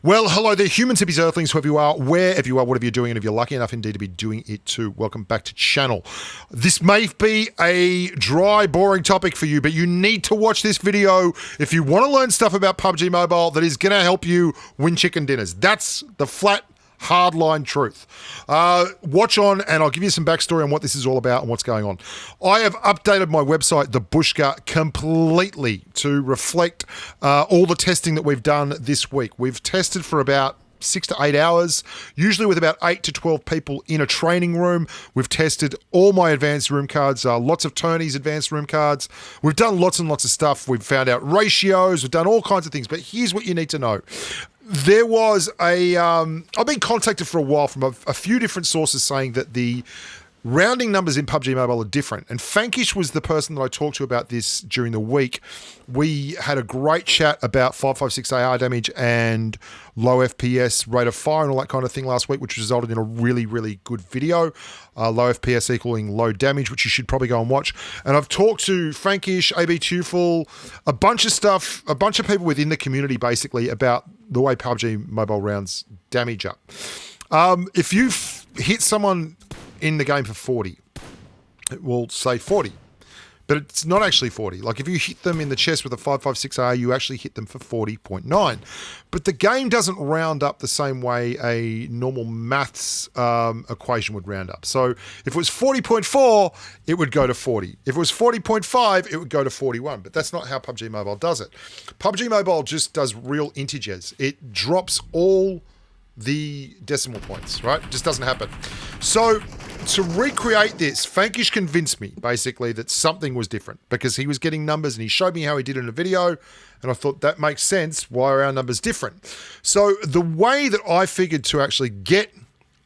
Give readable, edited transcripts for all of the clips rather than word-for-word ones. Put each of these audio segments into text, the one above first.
Well, hello there, humans, hippies, earthlings, whoever you are, wherever you are, whatever you're doing, and if you're lucky enough indeed to be doing it too, welcome back to channel. This may be a dry, boring topic for you, but you need to watch this video if you want to learn stuff about PUBG Mobile that is going to help you win chicken dinners. That's the flat, hardline truth. Watch on and I'll give you some backstory on what this is all about and what's going on. I have updated my website, the Bushka, completely to reflect all the testing that we've done this week. We've tested for about 6 to 8 hours, usually with about 8 to 12 people in a training room. We've tested all my advanced room cards, lots of Tony's advanced room cards. We've done lots and lots of stuff. We've found out ratios. We've done all kinds of things. But here's what you need to know. There was I've been contacted for a while from a few different sources saying that the rounding numbers in PUBG Mobile are different. And Fankish was the person that I talked to about this during the week. We had a great chat about 556 AR damage and low FPS rate of fire and all that kind of thing last week, which resulted in a really, really good video. Low FPS equaling low damage, which you should probably go and watch. And I've talked to Fankish, AB Tufel, a bunch of stuff, a bunch of people within the community basically about the way PUBG Mobile rounds damage up. If you hit someone in the game for 40, it will say 40, but it's not actually 40. Like if you hit them in the chest with a 556R, you actually hit them for 40.9. But the game doesn't round up the same way a normal maths equation would round up. So if it was 40.4, it would go to 40. If it was 40.5, it would go to 41. But that's not how PUBG Mobile does it. PUBG Mobile just does real integers. It drops all the decimal points, right? It just doesn't happen. So to recreate this, Fankish convinced me basically that something was different because he was getting numbers and he showed me how he did it in a video and I thought that makes sense. Why are our numbers different? So the way that I figured to actually get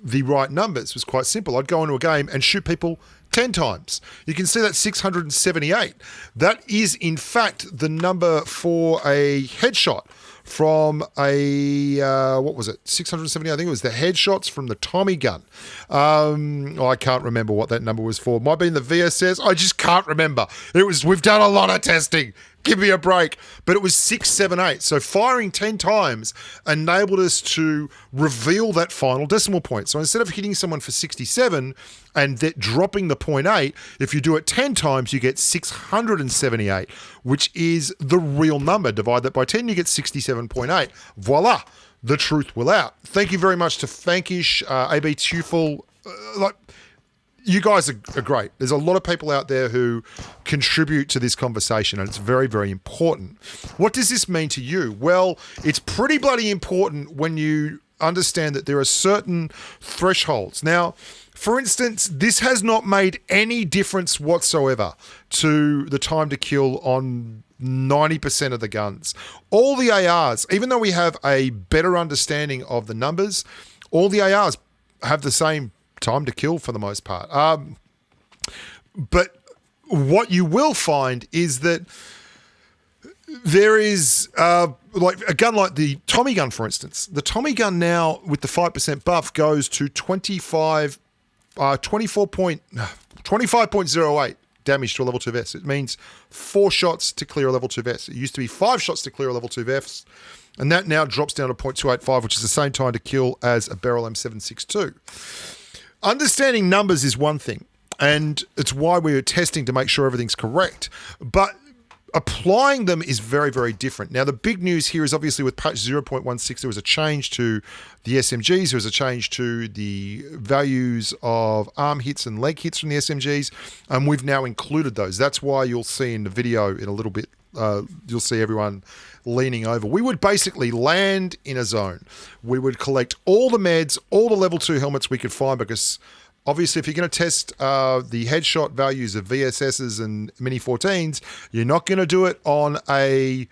the right numbers was quite simple. I'd go into a game and shoot people 10 times. You can see that 678. That is in fact the number for a headshot from a, what was it, 670, I think it was the headshots from the Tommy gun. I can't remember what that number was for. Might be in the VSS. I just can't remember. We've done a lot of testing. Give me a break. But it was 678. So firing 10 times enabled us to reveal that final decimal point. So instead of hitting someone for 67 and that dropping the 0.8, if you do it 10 times, you get 678, which is the real number. Divide that by 10, you get 67.8. Voila. The truth will out. Thank you very much to Fankish, AB Tufel. You guys are great. There's a lot of people out there who contribute to this conversation, and it's very, very important. What does this mean to you? Well, it's pretty bloody important when you understand that there are certain thresholds. Now, for instance, this has not made any difference whatsoever to the time to kill on 90% of the guns. All the ARs, even though we have a better understanding of the numbers, all the ARs have the same time to kill for the most part. But what you will find is that there is like a gun like the Tommy gun, for instance. The Tommy gun now with the 5% buff goes to 25.08 damage to a level 2 vest. It means 4 shots to clear a level 2 vest. It used to be 5 shots to clear a level 2 vest, and that now drops down to 0.285, which is the same time to kill as a Barrel M762. Understanding numbers is one thing, and it's why we're testing to make sure everything's correct, but applying them is very, very different. Now, the big news here is obviously with patch 0.16, there was a change to the SMGs, there was a change to the values of arm hits and leg hits from the SMGs, and we've now included those. That's why you'll see in the video in a little bit, you'll see everyone leaning over. We would basically land in a zone. We would collect all the meds, all the level 2 helmets we could find, because obviously if you're going to test the headshot values of VSSs and Mini 14s, you're not going to do it on a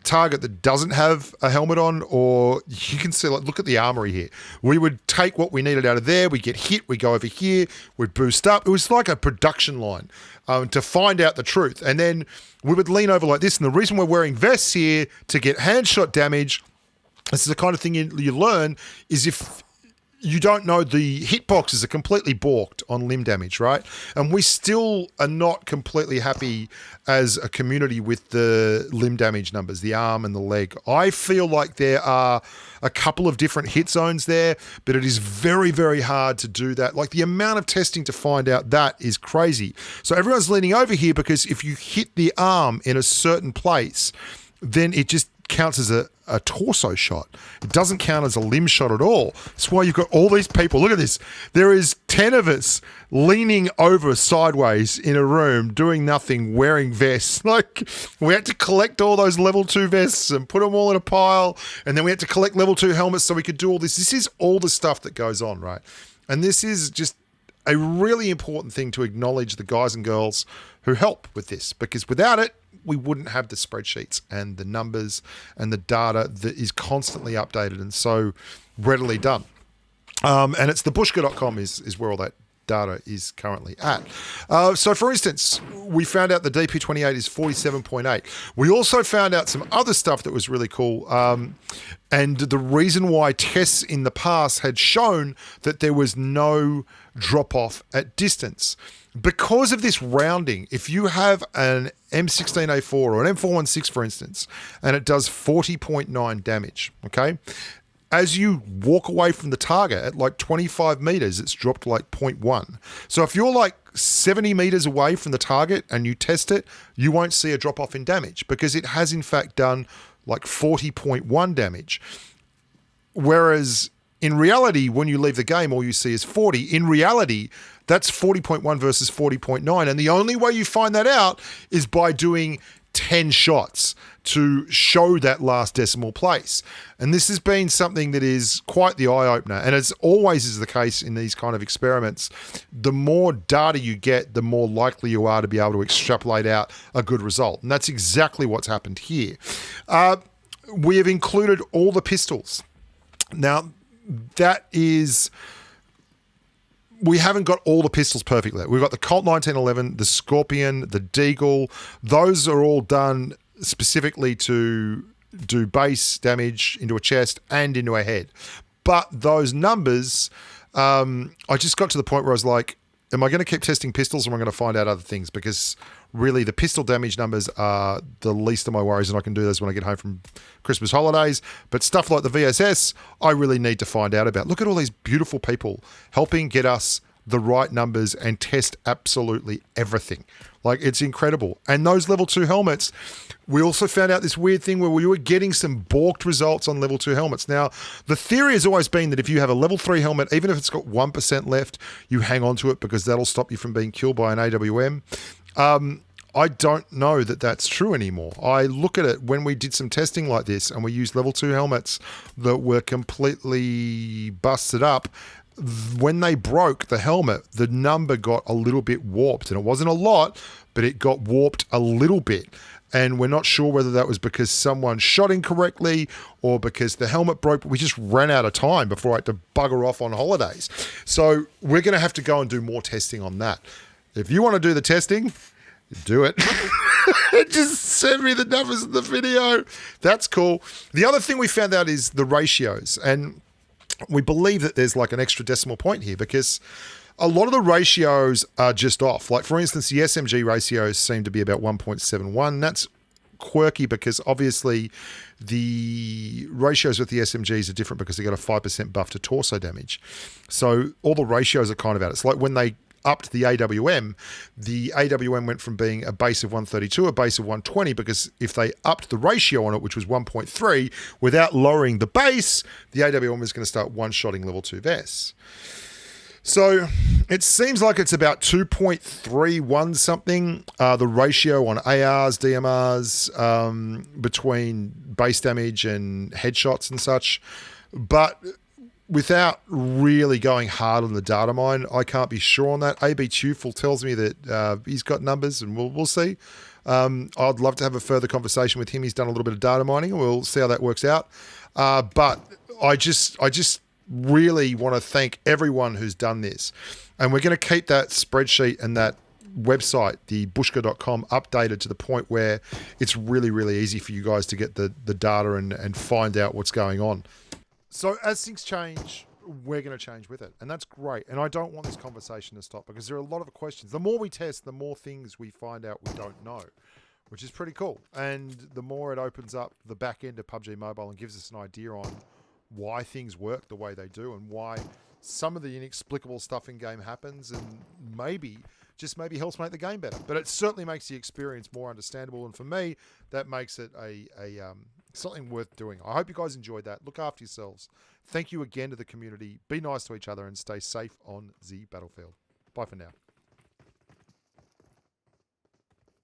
target that doesn't have a helmet on, or you can see, like, look at the armory here. We would take what we needed out of there, we get hit, we go over here, we'd boost up. It was like a production line to find out the truth. And then we would lean over like this. And the reason we're wearing vests here to get handshot damage, this is the kind of thing you learn, is if you don't know, the hitboxes are completely balked on limb damage, right? And we still are not completely happy as a community with the limb damage numbers, the arm and the leg. I feel like there are a couple of different hit zones there, but it is very, very hard to do that. Like, the amount of testing to find out that is crazy. So everyone's leaning over here because if you hit the arm in a certain place, then it just counts as a torso shot. It doesn't count as a limb shot at all. That's why you've got all these people. Look at this. There is 10 of us leaning over sideways in a room doing nothing, wearing vests. Like, we had to collect all those level 2 vests and put them all in a pile, and then we had to collect level 2 helmets so we could do all this. This is all the stuff that goes on, right? And this is just a really important thing to acknowledge the guys and girls who help with this, because without it, we wouldn't have the spreadsheets and the numbers and the data that is constantly updated and so readily done. And it's the Pubg.com is where all that data is currently at. So, for instance, we found out the DP28 is 47.8. We also found out some other stuff that was really cool. And the reason why tests in the past had shown that there was no drop-off at distance. Because of this rounding, if you have an M16A4 or an M416, for instance, and it does 40.9 damage, okay? As you walk away from the target at like 25 meters, it's dropped to like 0.1. So if you're like 70 meters away from the target and you test it, you won't see a drop off in damage because it has in fact done like 40.1 damage. Whereas in reality, when you leave the game, all you see is 40. In reality, that's 40.1 versus 40.9. And the only way you find that out is by doing 10 shots to show that last decimal place. And this has been something that is quite the eye-opener. And as always is the case in these kind of experiments, the more data you get, the more likely you are to be able to extrapolate out a good result. And that's exactly what's happened here. We have included all the pistols. Now, that is... we haven't got all the pistols perfectly. We've got the Colt 1911, the Scorpion, the Deagle. Those are all done specifically to do base damage into a chest and into a head. But those numbers, I just got to the point where I was like, am I going to keep testing pistols or am I going to find out other things? Because really the pistol damage numbers are the least of my worries, and I can do those when I get home from Christmas holidays. But stuff like the VSS, I really need to find out about. Look at all these beautiful people helping get us the right numbers and test absolutely everything. Like, it's incredible. And those level 2 helmets, we also found out this weird thing where we were getting some balked results on level 2 helmets. Now, the theory has always been that if you have a level 3 helmet, even if it's got 1% left, you hang on to it because that'll stop you from being killed by an AWM. I don't know that that's true anymore. I look at it when we did some testing like this and we used level 2 helmets that were completely busted up. When they broke the helmet, the number got a little bit warped, and it wasn't a lot, but it got warped a little bit. And we're not sure whether that was because someone shot incorrectly or because the helmet broke. We just ran out of time before I had to bugger off on holidays. So we're going to have to go and do more testing on that. If you want to do the testing, do it. Just send me the numbers in the video. That's cool. The other thing we found out is the ratios. And we believe that there's like an extra decimal point here because a lot of the ratios are just off. Like, for instance, the SMG ratios seem to be about 1.71. That's quirky because obviously the ratios with the SMGs are different because they got a 5% buff to torso damage. So all the ratios are kind of out. It's like when they upped the AWM went from being a base of 132 a base of 120 because if they upped the ratio on it, which was 1.3, without lowering the base, the AWM is going to start one-shotting level 2 vests. So it seems like it's about 2.31 something, the ratio on ARs, DMRs, between base damage and headshots and such. But without really going hard on the data mine, I can't be sure on that. AB Tufel tells me that he's got numbers, and we'll see. I'd love to have a further conversation with him. He's done a little bit of data mining, and we'll see how that works out. But I just really want to thank everyone who's done this. And we're going to keep that spreadsheet and that website, the Pubg.com, updated to the point where it's really, really easy for you guys to get the data and find out what's going on. So as things change, we're going to change with it. And that's great. And I don't want this conversation to stop because there are a lot of questions. The more we test, the more things we find out we don't know, which is pretty cool. And the more it opens up the back end of PUBG Mobile and gives us an idea on why things work the way they do and why some of the inexplicable stuff in game happens and maybe helps make the game better. But it certainly makes the experience more understandable. And for me, that makes it a something worth doing. I hope you guys enjoyed that. Look after yourselves. Thank you again to the community. Be nice to each other and stay safe on the battlefield. Bye for now.